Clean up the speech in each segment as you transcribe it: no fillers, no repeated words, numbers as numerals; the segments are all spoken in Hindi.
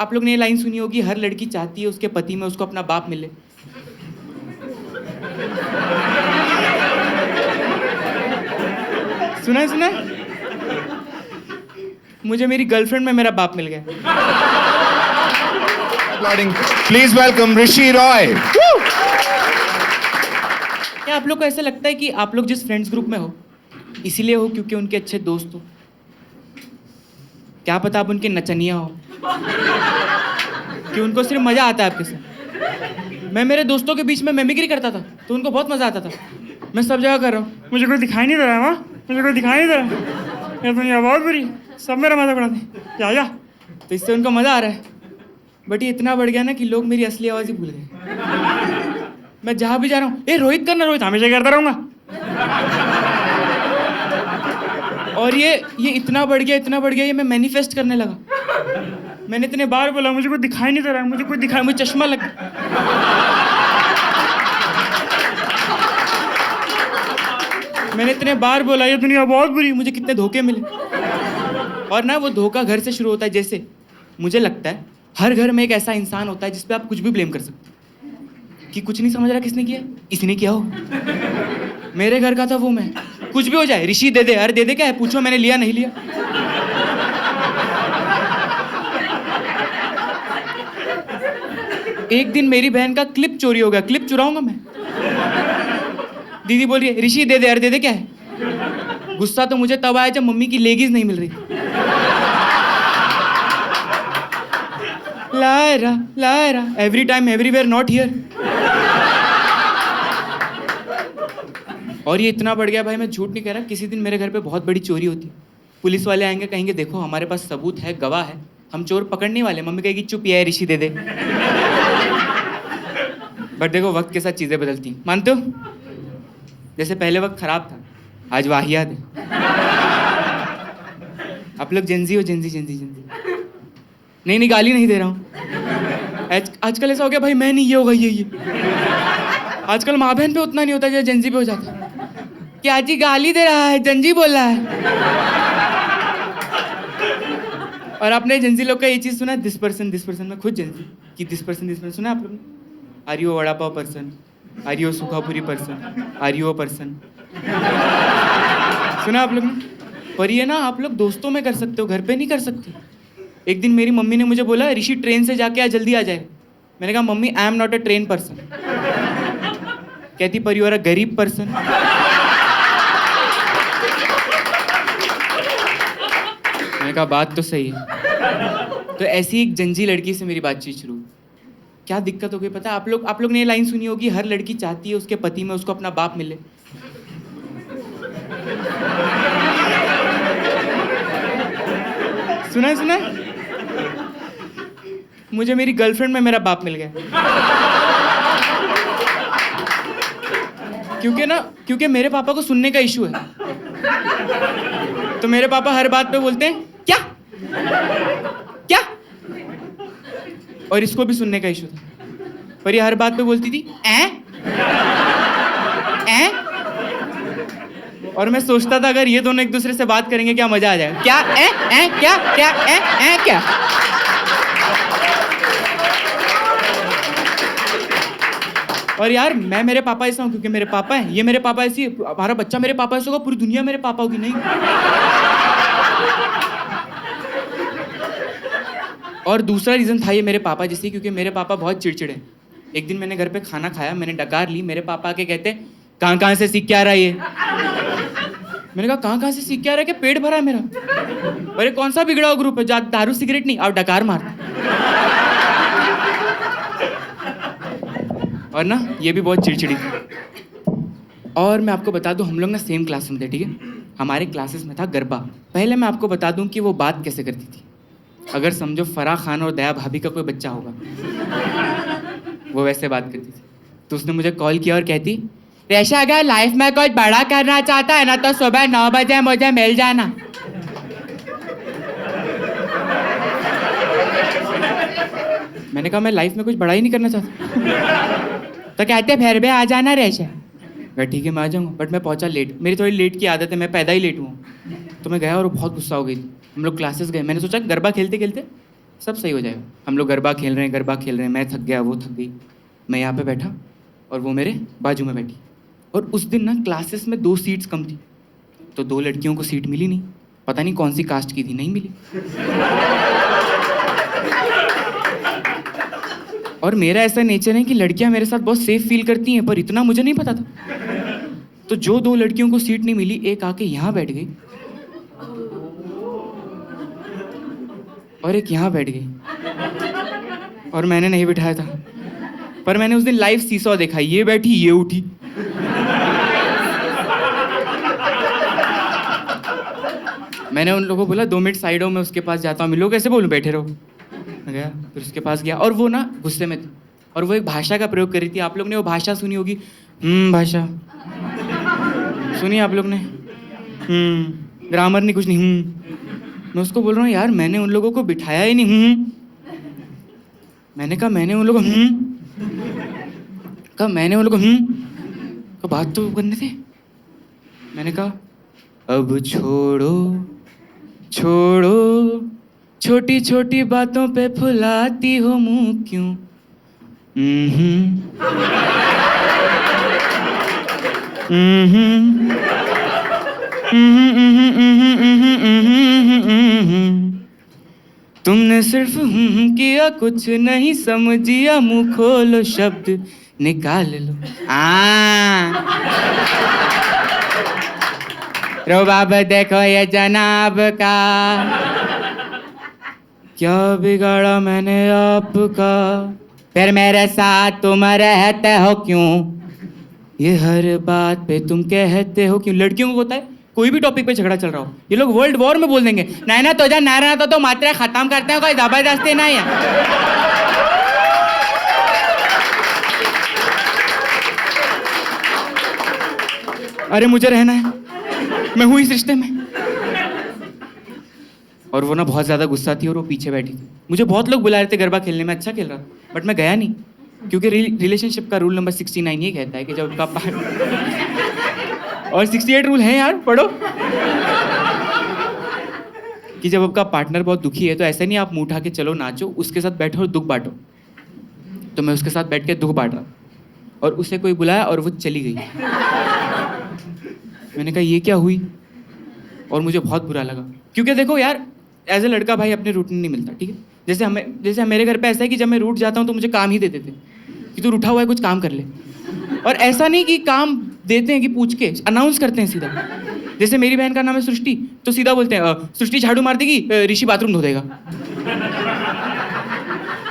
आप लोग ने ये लाइन सुनी होगी, हर लड़की चाहती है उसके पति में उसको अपना बाप मिले। सुना है? मुझे मेरी गर्लफ्रेंड में मेरा बाप मिल गया। प्लीज वेलकम ऋषि रॉय। क्या आप लोग को ऐसा लगता है कि आप लोग जिस फ्रेंड्स ग्रुप में हो इसीलिए हो क्योंकि उनके अच्छे दोस्त हो? क्या पता आप उनके नचनिया हो कि उनको सिर्फ मजा आता है आपके साथ। मैं मेरे दोस्तों के बीच में मिमिक्री करता था तो उनको बहुत मजा आता था। मैं सब जगह कर रहा हूँ, मुझे कोई दिखाई नहीं दे रहा है, वहाँ मुझे कोई दिखाई नहीं दे रहा है, ये दुनिया बहुत बुरी, सब मेरा मजा उड़ाते हैं, क्या तो इससे उनको मजा आ रहा है। बट ये इतना बढ़ गया ना कि लोग मेरी असली आवाज़ ही भूल गए। मैं जहाँ भी जा रहा हूँ, ए रोहित करना, रोहित हमेशा करता रहूँगा। और ये इतना बढ़ गया ये मैं मैनिफेस्ट करने लगा। मैंने इतने बार बोला मुझे कोई दिखाई नहीं दे रहा है, मुझे चश्मा लग। मैंने इतने बार बोला ये दुनिया बहुत बुरी, मुझे कितने धोखे मिले। और ना वो धोखा घर से शुरू होता है। जैसे मुझे लगता है हर घर में एक ऐसा इंसान होता है जिस पे आप कुछ भी ब्लेम कर सकते हो कि कुछ नहीं समझ रहा किसने किया, इसने किया हो। मेरे घर का था वो, मैं कुछ भी हो जाए, ऋषि दे दे, अरे दे दे क्या है, पूछो मैंने लिया नहीं लिया। एक दिन मेरी बहन का क्लिप चोरी हो गया, क्लिप चुराऊंगा मैं। दीदी बोल रही है ऋषि दे दे, अरे दे दे क्या है। गुस्सा तो मुझे तब आया जब मम्मी की लेगीज नहीं मिल रही। Lyra every time everywhere not here. और ये इतना बढ़ गया भाई, मैं झूठ नहीं कह रहा, किसी दिन मेरे घर पे बहुत बड़ी चोरी होती है। पुलिस वाले आएंगे, कहेंगे देखो हमारे पास सबूत है, गवाह है, हम चोर पकड़ने वाले। मम्मी कहेगी चुप, ये है ऋषि दे दे। बट देखो वक्त के साथ चीजें बदलती हैं, मानते हो? जैसे पहले वक्त खराब था, आज वाहियात है। आप लोग जेंजी हो, जेंजी। नहीं गाली नहीं दे रहा हूँ। आजकल ऐसा हो गया भाई, मैं नहीं ये होगा ये। आजकल माँ बहन पे उतना नहीं होता जैसे जेंजी पे हो जाता है। क्या जी गाली दे रहा है, जेंजी बोल रहा है। और आपने जेंजी लोग का ये चीज सुना है, दिस पर्सन, मैं खुद जेंजी कि दिस पर्सन सुना है आप लोग ने? Are you vada pav person, are you sukhapuri person, are you person, सुना आप लोग ने? पर ये ना आप लोग दोस्तों में कर सकते हो, घर पे नहीं कर सकते। एक दिन मेरी मम्मी ने मुझे बोला ऋषि ट्रेन से जाके जल्दी आ जाए। मैंने कहा mummy I am not a train person. कहती पर यू आर अ गरीब पर्सन। मैंने कहा बात तो सही है। तो ऐसी एक जंजी लड़की से मेरी बातचीत शुरू। क्या दिक्कत हो गई पता है? आप लोग ने ये लाइन सुनी होगी, हर लड़की चाहती है उसके पति में उसको अपना बाप मिले। सुना है? मुझे मेरी गर्लफ्रेंड में मेरा बाप मिल गया। क्योंकि मेरे पापा को सुनने का इशू है। तो मेरे पापा हर बात पे बोलते हैं क्या, और इसको भी सुनने का इशू था, पर ये हर बात पे बोलती थी ऐ। और मैं सोचता था अगर ये दोनों एक दूसरे से बात करेंगे क्या मजा आ जाएगा। क्या क्या। और यार मैं मेरे पापा ऐसा हूँ क्योंकि मेरे पापा हैं, ये मेरे पापा ऐसी, हमारा बच्चा मेरे पापा ऐसा होगा, पूरी दुनिया मेरे पापा होगी। नहीं। और दूसरा रीजन था ये मेरे पापा जैसे, क्योंकि मेरे पापा बहुत चिड़चिड़े। एक दिन मैंने घर पे खाना खाया, मैंने डकार ली, मेरे पापा आके कहते कहाँ से सीख के आ रहा है ये। मैंने कहा कहाँ से सीख के आ रहा है, कि पेट भरा है मेरा। अरे कौन सा बिगड़ा हुआ ग्रुप है, दारू सिगरेट नहीं, और डकार मार। और ना ये भी बहुत चिड़चिड़ी थी। और मैं आपको बता दूं, हम लोग ना सेम क्लास में थे, ठीक है? हमारे क्लासेस में था गरबा। पहले मैं आपको बता दूं कि वो बात कैसे करती थी। अगर समझो फराह खान और दया भाभी का कोई बच्चा होगा, वो वैसे बात करती थी। तो उसने मुझे कॉल किया और कहती रेशा अगर लाइफ में कुछ बड़ा करना चाहता है ना तो सुबह 9 बजे मुझे मिल जाना। मैंने कहा मैं लाइफ में कुछ बड़ा ही नहीं करना चाहता। तो कहते फिर भी आ जाना रेशा। ठीक है मैं आ जाऊँगा, बट मैं पहुँचा लेट। मेरी थोड़ी लेट की आदत है, मैं पैदा ही लेट हुआ। तो मैं गया और वो बहुत गुस्सा हो गई थी। हम लोग क्लासेस गए, मैंने सोचा गरबा खेलते खेलते सब सही हो जाएगा। हम लोग गरबा खेल रहे हैं, मैं थक गया, वो थक गई, मैं यहाँ पे बैठा और वो मेरे बाजू में बैठी। और उस दिन ना क्लासेस में 2 सीट्स कम थी, तो 2 लड़कियों को सीट मिली नहीं, पता नहीं कौन सी कास्ट की थी, नहीं मिली। और मेरा ऐसा नेचर है कि लड़कियां मेरे साथ बहुत सेफ फील करती हैं, पर इतना मुझे नहीं पता था। तो जो 2 लड़कियों को सीट नहीं मिली, एक आके यहाँ बैठ गई और एक यहाँ बैठ गई, और मैंने नहीं बिठाया था। पर मैंने उस दिन लाइव सीसॉ देखा, ये बैठी ये उठी। मैंने उन लोगों को बोला 2 मिनट साइड हो, मैं उसके पास जाता हूँ। मिलो, कैसे बोलूँ, बैठे रहो। मैं गया, फिर उसके पास गया, और वो ना गुस्से में थी, और वो एक भाषा का प्रयोग कर रही थी। आप लोग ने वो भाषा सुनी होगी, भाषा सुनी आप लोग ने, ग्रामर नहीं, कुछ नहीं। मैं उसको बोल रहा हूँ, यार मैंने उन लोगों को बिठाया ही नहीं। मैंने कहा मैंने उन लोगों को बात तो करने थे। मैंने कहा अब छोड़ो छोटी छोटी बातों पे फुलाती हो मुंह क्यों। तुमने सिर्फ किया, कुछ नहीं समझिया, मुंह खोलो शब्द निकाल लो। रुबाब देखो ये जनाब का, क्या बिगाड़ा मैंने आपका, फिर मेरे साथ तुम रहते हो क्यों, ये हर बात पे तुम कहते हो क्यों। लड़कियों को होता है, कोई भी टॉपिक पे झगड़ा चल रहा हो, ये लोग वर्ल्ड वॉर में बोल देंगे, नैना तो जा नारा तो मात्रा खत्म करते हैं, कोई जबरदस्ती नहीं है। अरे मुझे रहना है, मैं हूं इस रिश्ते में। और वो ना बहुत ज्यादा गुस्सा थी और वो पीछे बैठी थी। मुझे बहुत लोग बुला रहे थे गरबा खेलने में, अच्छा खेल रहा, बट मैं गया नहीं, क्योंकि रिलेशनशिप का रूल नंबर 69 ये कहता है कि जब आपका और 68 रूल है यार, पढ़ो, कि जब आपका पार्टनर बहुत दुखी है तो ऐसे नहीं आप मुंह उठा के चलो नाचो, उसके साथ बैठो और दुख बांटो। तो मैं उसके साथ बैठ के दुख बांट रहा, और उसे कोई बुलाया और वो चली गई। मैंने कहा ये क्या हुई, और मुझे बहुत बुरा लगा, क्योंकि देखो यार, एज ए लड़का भाई अपने रूट नहीं मिलता, ठीक है। जैसे मेरे घर पे ऐसा है कि जब मैं रूठ जाता हूँ तो मुझे काम ही दे देते कि तू रूठा हुआ है, कुछ काम कर ले। और ऐसा नहीं कि काम देते हैं कि पूछ के, अनाउंस करते हैं सीधा। जैसे मेरी बहन का नाम है सृष्टि, तो सीधा बोलते हैं सृष्टि झाड़ू मार देगी, ऋषि बाथरूम धो देगा।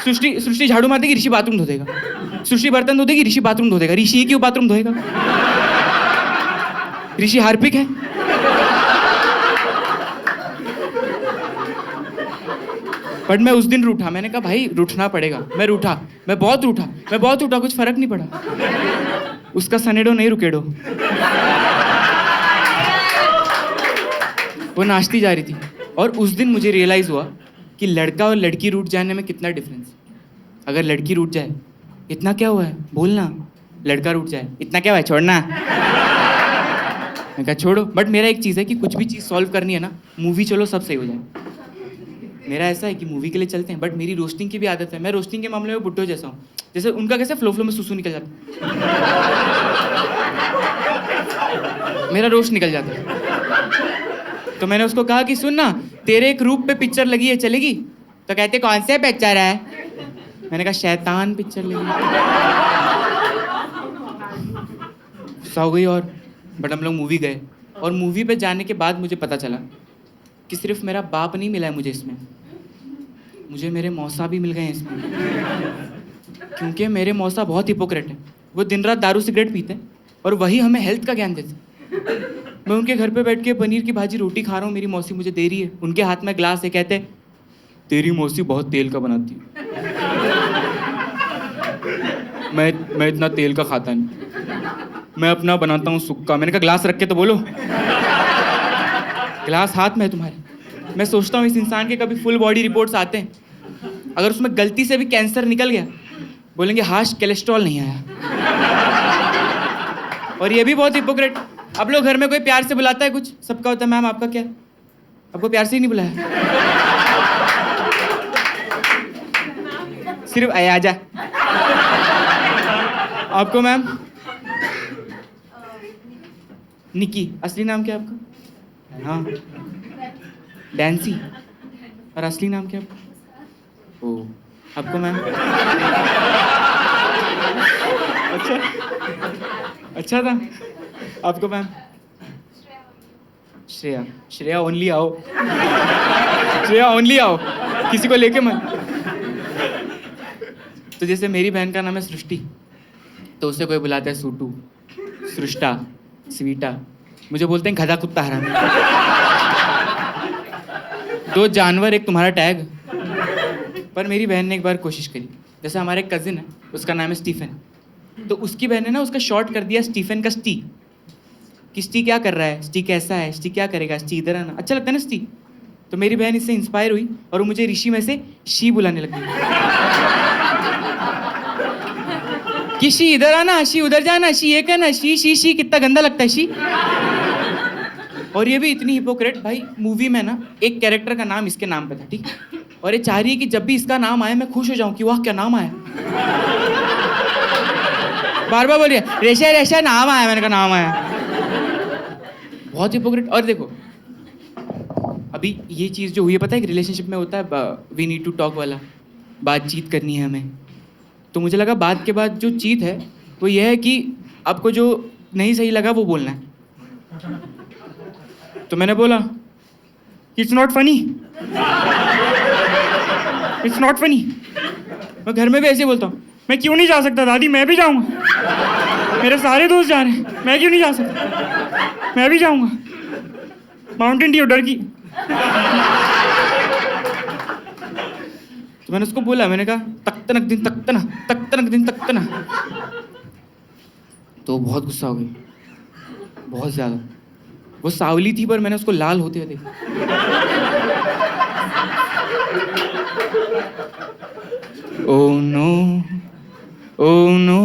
सृष्टि झाड़ू मार देगी, ऋषि बाथरूम धो देगा। सृष्टि बर्तन धो देगी, ऋषि बाथरूम धो देगा। ऋषि क्यों बाथरूम धोएगा, ऋषि हार्पिक है। बट मैं उस दिन रूठा, मैंने कहा भाई रूठना पड़ेगा। मैं बहुत रूठा, कुछ फर्क नहीं पड़ा। उसका सनेडो नहीं रुकेडो, वो नाचती जा रही थी। और उस दिन मुझे रियलाइज हुआ कि लड़का और लड़की रूठ जाने में कितना डिफरेंस। अगर लड़की रूठ जाए, इतना क्या हुआ है बोलना, लड़का रूठ जाए, इतना क्या हुआ है छोड़ना। मैं कहा छोड़ो। बट मेरा एक चीज़ है कि कुछ भी चीज़ सॉल्व करनी है ना, मूवी चलो सब सही हो जाए। मेरा ऐसा है कि मूवी के लिए चलते हैं, बट मेरी रोस्टिंग की भी आदत है। मैं रोस्टिंग के मामले में बुड्ढो जैसा हूँ। जैसे उनका कैसे फ्लो में सुसु निकल जाता है, मेरा रोस्ट निकल जाता है। तो मैंने उसको कहा कि सुन ना, तेरे एक रूप पे पिक्चर लगी है, चलेगी? तो कहते कौन से पिक्चर है? मैंने कहा शैतान पिक्चर लगी। सो गई। और बट हम लोग मूवी गए, और मूवी पे जाने के बाद मुझे पता चला कि सिर्फ मेरा बाप नहीं मिला है मुझे इसमें, मुझे मेरे मौसा भी मिल गए हैं इसमें। क्योंकि मेरे मौसा बहुत हिपोक्रेट है। वो दिन रात दारू सिगरेट पीते हैं और वही हमें हेल्थ का ज्ञान देते हैं। मैं उनके घर पे बैठ के पनीर की भाजी रोटी खा रहा हूँ, मेरी मौसी मुझे दे रही है, उनके हाथ में ग्लास है, कहते तेरी मौसी बहुत तेल का बनाती है। मैं इतना तेल का खाता नहीं, मैं अपना बनाता हूँ सुक्का। मैंने कहा ग्लास रख के तो बोलो, ग्लास हाथ में है तुम्हारे। मैं सोचता हूँ इस इंसान के कभी फुल बॉडी रिपोर्ट्स आते हैं, अगर उसमें गलती से भी कैंसर निकल गया, बोलेंगे हाश कोलेस्ट्रॉल नहीं आया। और ये भी बहुत हिपोक्रेट। अब लोग घर में कोई प्यार से बुलाता है कुछ, सबका होता है मैम आपका क्या, आपको प्यार से ही नहीं बुलाया। सिर्फ आजा। आपको मैम? निकी। असली नाम क्या है आपका? हाँ, डैंसी। और असली नाम क्या है आपका? ओ, आपको मैम? अच्छा था। आपको मैम? श्रेया। श्रेया ओनली आओ। श्रेया ओनली आओ, किसी को लेके मत। तो जैसे मेरी बहन का नाम है सृष्टि, तो उसे कोई बुलाता है सूटू, सृष्टा, स्वीटा। मुझे बोलते हैं गधा कुत्ता हरामी। दो जानवर एक तुम्हारा टैग। पर मेरी बहन ने एक बार कोशिश करी। जैसे हमारे एक कजिन है, उसका नाम है स्टीफन। तो उसकी बहन ने ना उसका शॉर्ट कर दिया स्टीफन का स्टी। कि स्टी क्या कर रहा है, स्टी कैसा है, स्टी क्या करेगा, स्टी इधर आना। अच्छा लगता है ना स्टी। तो मेरी बहन इससे इंस्पायर हुई और वो मुझे ऋषि में से शी बुलाने लगी। कि शी इधर आना, शी उधर जाना, शी ये करना, शी शी शी। कितना गंदा लगता है शी। और ये भी इतनी हिपोक्रेट, भाई मूवी में ना एक कैरेक्टर का नाम इसके नाम पे था, ठीक। और ये चाह रही है कि जब भी इसका नाम आए मैं खुश हो जाऊं कि वाह क्या नाम आया। बार बार बोल रही है रेशा रेशा नाम आया, मैंने कहा नाम आया। बहुत हिपोक्रेट। और देखो अभी ये चीज़ जो हुई है, पता है, एक रिलेशनशिप में होता है वी नीड टू टॉक वाला, बातचीत करनी है हमें। तो मुझे लगा बात के बाद जो चीत है वो ये है कि आपको जो नहीं सही लगा वो बोलना है। तो मैंने बोला it's not funny, it's not funny. मैं घर में भी ऐसे बोलता हूँ, मैं क्यों नहीं जा सकता दादी, मैं भी जाऊँगा, मेरे सारे दोस्त जा रहे हैं, मैं क्यों नहीं जा सकता, मैं भी जाऊँगा। माउंटेन ड्यू डर की। तो मैंने उसको बोला, मैंने कहा तख्तनक दिन तख्तना, तख्तनक दिन तख्तना। तो बहुत गुस्सा हो गई, बहुत ज़्यादा। वो सावली थी पर मैंने उसको लाल होते हुए देखा। ओह नो, ओह नो,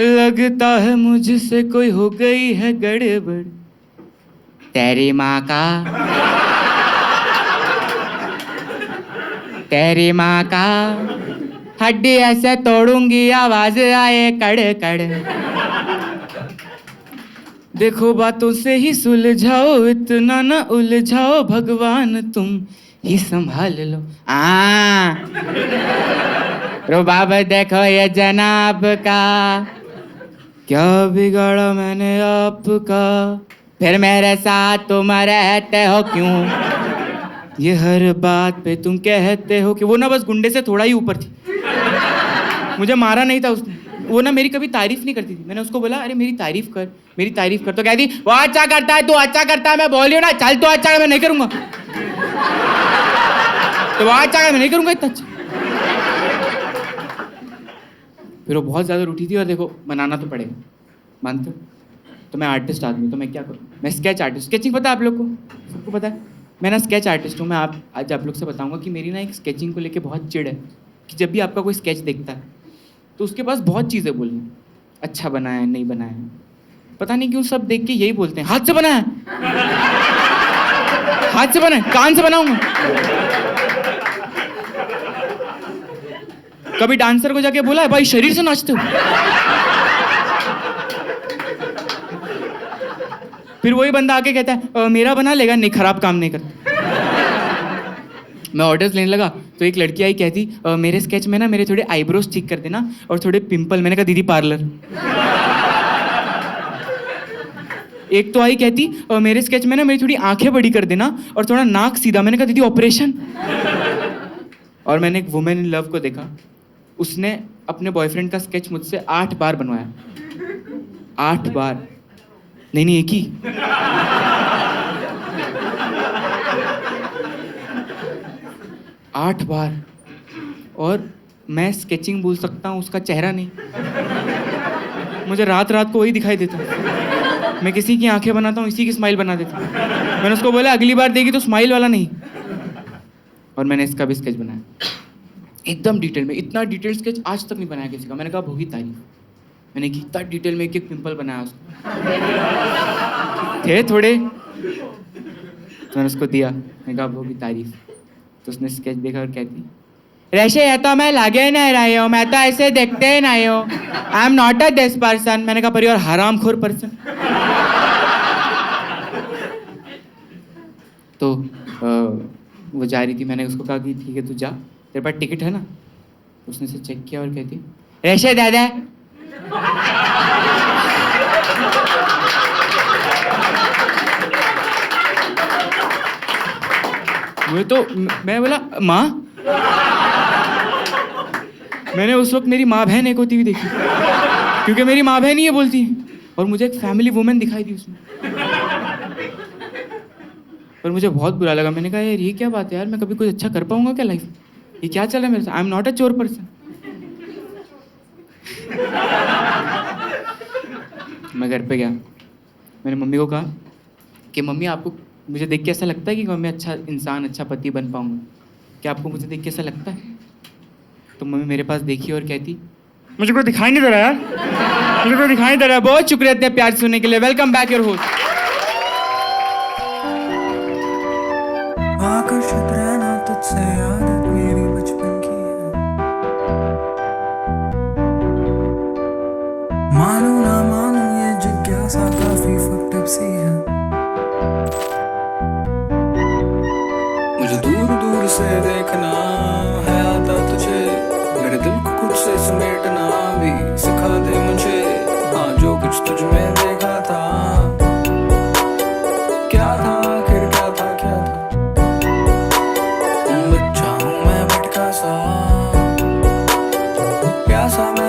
लगता है मुझसे कोई हो गई है गड़बड़। तेरी माँ का, तेरी माँ का हड्डी ऐसे तोड़ूंगी आवाज आए कड़ कड़। देखो बातों से ही सुलझाओ, इतना ना उलझाओ, भगवान तुम ही संभाल लो। रुबाब देखो ये जनाब का, क्या बिगाड़ा मैंने आपका, फिर मेरे साथ तुम रहते हो क्यों, ये हर बात पे तुम कहते हो कि। वो ना बस गुंडे से थोड़ा ही ऊपर थी, मुझे मारा नहीं था उसने। वो ना मेरी कभी तारीफ नहीं करती थी। मैंने उसको बोला अरे मेरी तारीफ कर, मेरी तारीफ कर। तो कहती वो अच्छा करता है, तू अच्छा करता है, मैं बोली हूँ ना चल तो अच्छा, मैं नहीं करूँगा। तो वो अच्छा मैं नहीं करूँगा इतना अच्छा। फिर वो बहुत ज़्यादा रूठी थी और देखो बनाना तो पड़ेगा, मानते हो। तो मैं आर्टिस्ट आदमी, तो मैं क्या करूँ, मैं स्केच आर्टिस्ट। स्केचिंग पता है आप लोग को, सबको पता है। मैं ना स्केच आर्टिस्ट हूँ। मैं आज आप लोग से बताऊँगा कि मेरी ना एक स्केचिंग को लेके बहुत चिढ़ है कि जब भी आपका कोई स्केच देखता है तो उसके पास बहुत चीज़ें बोलनी, अच्छा बना है, नहीं बना है, पता नहीं क्यों सब देख के यही बोलते हैं, हाथ से बना है, हाथ से बना है, कान से बनाऊंगा। कभी डांसर को जाके बोला है भाई शरीर से नाचते हो। फिर वही बंदा आके कहता है मेरा बना लेगा, नहीं खराब काम नहीं करता। मैं ऑर्डर्स लेने लगा तो एक लड़की आई, कहती मेरे स्केच में ना मेरे थोड़े आईब्रोज ठीक कर देना और थोड़े पिंपल। मैंने कहा दीदी पार्लर। एक तो आई कहती मेरे स्केच में ना मेरी थोड़ी आंखें बड़ी कर देना और थोड़ा नाक सीधा। मैंने कहा दीदी ऑपरेशन। और मैंने एक वुमेन इन लव को देखा, उसने अपने बॉयफ्रेंड का स्केच मुझसे 8 बार बनवाया। 8 बार नहीं एक ही। आठ बार। और मैं स्केचिंग भूल सकता हूँ, उसका चेहरा नहीं। मुझे रात रात को वही दिखाई देता। मैं किसी की आंखें बनाता हूँ, इसी की स्माइल बना देता हूँ। मैंने उसको बोला अगली बार देगी तो स्माइल वाला नहीं। और मैंने इसका भी स्केच बनाया एकदम डिटेल में। इतना डिटेल स्केच आज तक नहीं बनाया किसी का। मैंने कहा भोगी तारीफ। मैंने की इतना डिटेल में एक एक पिंपल बनाया उसको। थे थोड़े तो मैंने उसको दिया, मैंने कहा भोगी तारीफ। तो उसने स्केच देखा और कहती रैशे ये तो मैं लगे नहीं रही हूँ, मैं तो ऐसे देखते ही नहीं हूँ, I am not a this person. मैंने कहा पर यू आर हरामखोर पर्सन। तो वो जा रही थी, मैंने उसको कहा कि ठीक है तू जा, तेरे पास टिकट है ना? उसने से चेक किया और कहती रैशे दादा। मुझे तो मैं बोला माँ, मैंने उस वक्त मेरी माँ बहन एक होती हुई देखी, क्योंकि मेरी माँ बहन ही ये बोलती है, और मुझे एक फैमिली वुमेन दिखाई दी उसमें। पर मुझे बहुत बुरा लगा। मैंने कहा यार ये क्या बात है यार, मैं कभी कुछ अच्छा कर पाऊंगा क्या लाइफ में? ये क्या चल रहा है मेरे साथ? आई एम नॉट अ चोर पर्सन। मैं घर पे गया, मैंने मम्मी को कहा कि मम्मी आपको मुझे देख के ऐसा लगता है कि मैं अच्छा इंसान, अच्छा पति बन पाऊंगा? क्या आपको मुझे देख के ऐसा लगता है? तो मम्मी मेरे पास देखी और कहती मुझे कोई दिखाई नहीं दे रहा यार, मुझे कोई दिखाई नहीं दे रहा। बहुत शुक्रिया इतने प्यार सुनने के लिए। Welcome back your host. आकर्षित रहना तुझसे आदत मेरी बचपन की है, मानू ना मानू ये जिज्ञासा काफी फक्ड अप सी है। मुझे दूर दूर से देखना है आता तुझे, मेरे दिल को खुद से समेटना भी सिखा दे मुझे। हाँ जो कुछ तुझ में देखा था, क्या था आखिर क्या था क्या था? बच्चा हूँ मैं भटका सा, प्यासा मैं